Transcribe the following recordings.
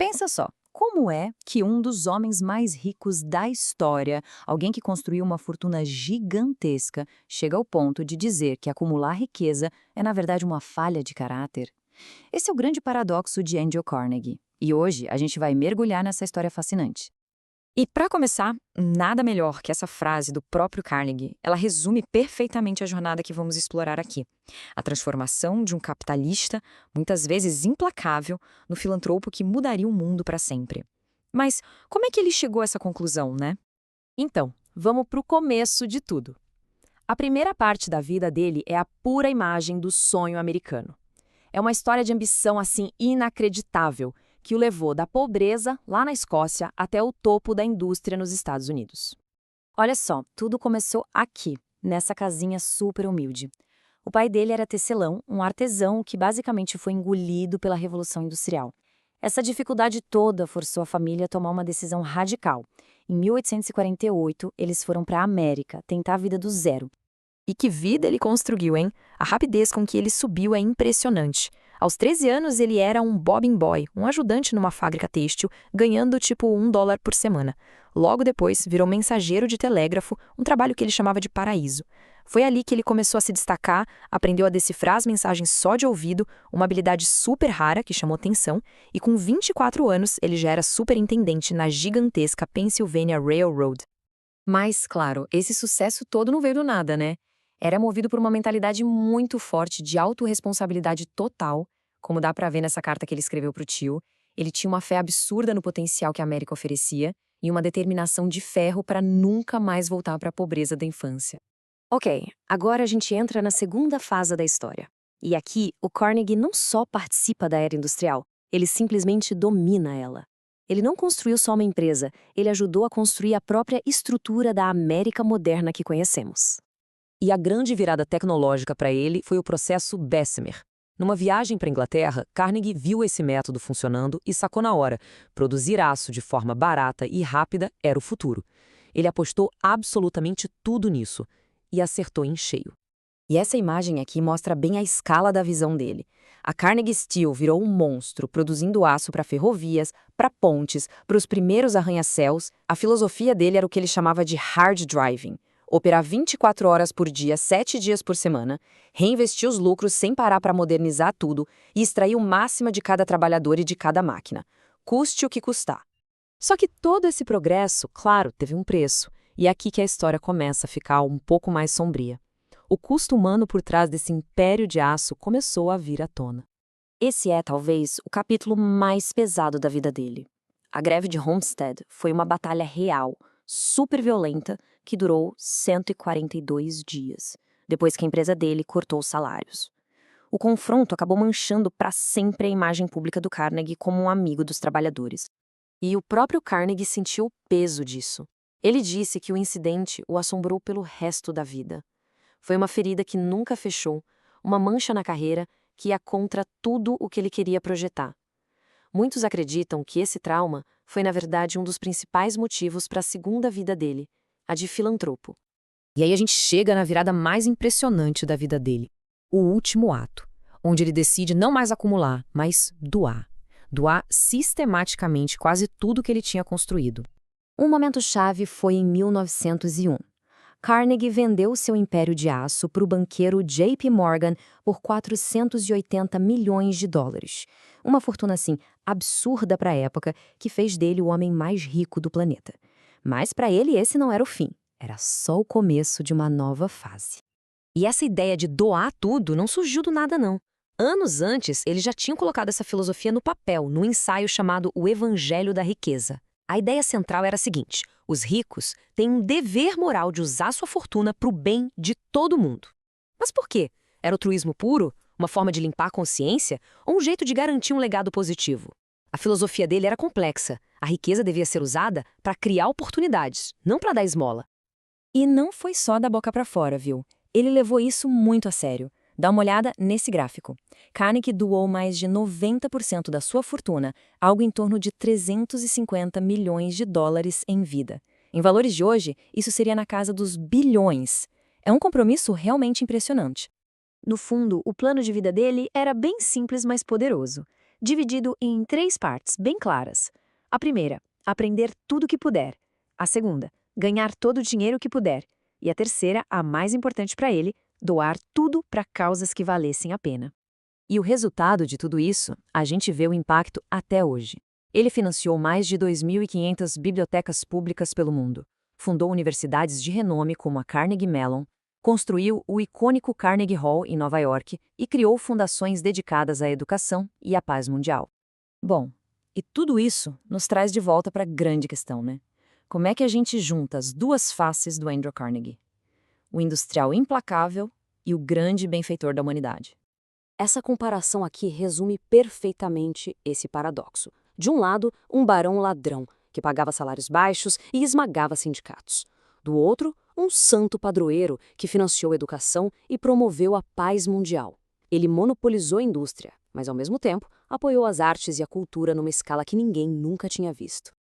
Pensa só, como é que um dos homens mais ricos da história, alguém que construiu uma fortuna gigantesca, chega ao ponto de dizer que acumular riqueza é, na verdade, uma falha de caráter? Esse é o grande paradoxo de Andrew Carnegie. E hoje a gente vai mergulhar nessa história fascinante. E para começar, nada melhor que essa frase do próprio Carnegie. Ela resume perfeitamente a jornada que vamos explorar aqui. A transformação de um capitalista, muitas vezes implacável, no filantropo que mudaria o mundo para sempre. Mas como é que ele chegou a essa conclusão, né? Então, vamos para o começo de tudo. A primeira parte da vida dele é a pura imagem do sonho americano. É uma história de ambição assim inacreditável, que o levou da pobreza, lá na Escócia, até o topo da indústria nos Estados Unidos. Olha só, tudo começou aqui, nessa casinha super humilde. O pai dele era tecelão, um artesão que basicamente foi engolido pela Revolução Industrial. Essa dificuldade toda forçou a família a tomar uma decisão radical. Em 1848, eles foram para a América, tentar a vida do zero. E que vida ele construiu, hein? A rapidez com que ele subiu é impressionante. Aos 13 anos, ele era um bobbing boy, um ajudante numa fábrica têxtil, ganhando tipo $1 por semana. Logo depois, virou mensageiro de telégrafo, um trabalho que ele chamava de paraíso. Foi ali que ele começou a se destacar, aprendeu a decifrar as mensagens só de ouvido, uma habilidade super rara que chamou atenção, e com 24 anos, ele já era superintendente na gigantesca Pennsylvania Railroad. Mas, claro, esse sucesso todo não veio do nada, né? Era movido por uma mentalidade muito forte de autorresponsabilidade total, como dá pra ver nessa carta que ele escreveu pro tio. Ele tinha uma fé absurda no potencial que a América oferecia e uma determinação de ferro para nunca mais voltar para a pobreza da infância. Ok, agora a gente entra na segunda fase da história. E aqui, o Carnegie não só participa da era industrial, ele simplesmente domina ela. Ele não construiu só uma empresa, ele ajudou a construir a própria estrutura da América moderna que conhecemos. E a grande virada tecnológica para ele foi o processo Bessemer. Numa viagem para a Inglaterra, Carnegie viu esse método funcionando e sacou na hora. Produzir aço de forma barata e rápida era o futuro. Ele apostou absolutamente tudo nisso e acertou em cheio. E essa imagem aqui mostra bem a escala da visão dele. A Carnegie Steel virou um monstro, produzindo aço para ferrovias, para pontes, para os primeiros arranha-céus. A filosofia dele era o que ele chamava de hard driving. Operar 24 horas por dia, 7 dias por semana, reinvestir os lucros sem parar para modernizar tudo e extrair o máximo de cada trabalhador e de cada máquina, custe o que custar. Só que todo esse progresso, claro, teve um preço, e é aqui que a história começa a ficar um pouco mais sombria. O custo humano por trás desse império de aço começou a vir à tona. Esse é, talvez, o capítulo mais pesado da vida dele. A greve de Homestead foi uma batalha real, super violenta, que durou 142 dias, depois que a empresa dele cortou os salários. O confronto acabou manchando para sempre a imagem pública do Carnegie como um amigo dos trabalhadores. E o próprio Carnegie sentiu o peso disso. Ele disse que o incidente o assombrou pelo resto da vida. Foi uma ferida que nunca fechou, uma mancha na carreira que ia contra tudo o que ele queria projetar. Muitos acreditam que esse trauma foi, na verdade, um dos principais motivos para a segunda vida dele, a de filantropo. E aí a gente chega na virada mais impressionante da vida dele, o último ato, onde ele decide não mais acumular, mas doar. Doar sistematicamente quase tudo que ele tinha construído. Um momento-chave foi em 1901. Carnegie vendeu seu império de aço para o banqueiro J.P. Morgan por $480 milhões. Uma fortuna, assim, absurda para a época, que fez dele o homem mais rico do planeta. Mas para ele esse não era o fim, era só o começo de uma nova fase. E essa ideia de doar tudo não surgiu do nada, não. Anos antes, eles já tinham colocado essa filosofia no papel, num ensaio chamado O Evangelho da Riqueza. A ideia central era a seguinte: os ricos têm um dever moral de usar sua fortuna para o bem de todo mundo. Mas por quê? Era altruísmo puro? Uma forma de limpar a consciência? Ou um jeito de garantir um legado positivo? A filosofia dele era complexa. A riqueza devia ser usada para criar oportunidades, não para dar esmola. E não foi só da boca para fora, viu? Ele levou isso muito a sério. Dá uma olhada nesse gráfico. Carnegie doou mais de 90% da sua fortuna, algo em torno de $350 milhões em vida. Em valores de hoje, isso seria na casa dos bilhões. É um compromisso realmente impressionante. No fundo, o plano de vida dele era bem simples, mas poderoso. dividido em 3 partes bem claras. A primeira, aprender tudo o que puder. A segunda, ganhar todo o dinheiro que puder. E a terceira, a mais importante para ele, doar tudo para causas que valessem a pena. E o resultado de tudo isso, a gente vê o impacto até hoje. Ele financiou mais de 2.500 bibliotecas públicas pelo mundo, fundou universidades de renome como a Carnegie Mellon, construiu o icônico Carnegie Hall em Nova York e criou fundações dedicadas à educação e à paz mundial. Bom, e tudo isso nos traz de volta para a grande questão, né? Como é que a gente junta as duas faces do Andrew Carnegie? O industrial implacável e o grande benfeitor da humanidade. Essa comparação aqui resume perfeitamente esse paradoxo. De um lado, um barão ladrão, que pagava salários baixos e esmagava sindicatos. Do outro, um santo padroeiro, que financiou a educação e promoveu a paz mundial. Ele monopolizou a indústria, mas ao mesmo tempo apoiou as artes e a cultura numa escala que ninguém nunca tinha visto.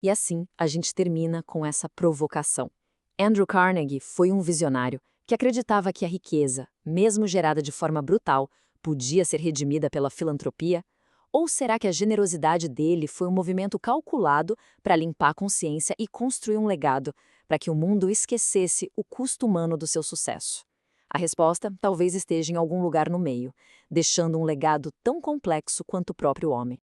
E assim, a gente termina com essa provocação. Andrew Carnegie foi um visionário que acreditava que a riqueza, mesmo gerada de forma brutal, podia ser redimida pela filantropia? Ou será que a generosidade dele foi um movimento calculado para limpar a consciência e construir um legado para que o mundo esquecesse o custo humano do seu sucesso? A resposta talvez esteja em algum lugar no meio, deixando um legado tão complexo quanto o próprio homem.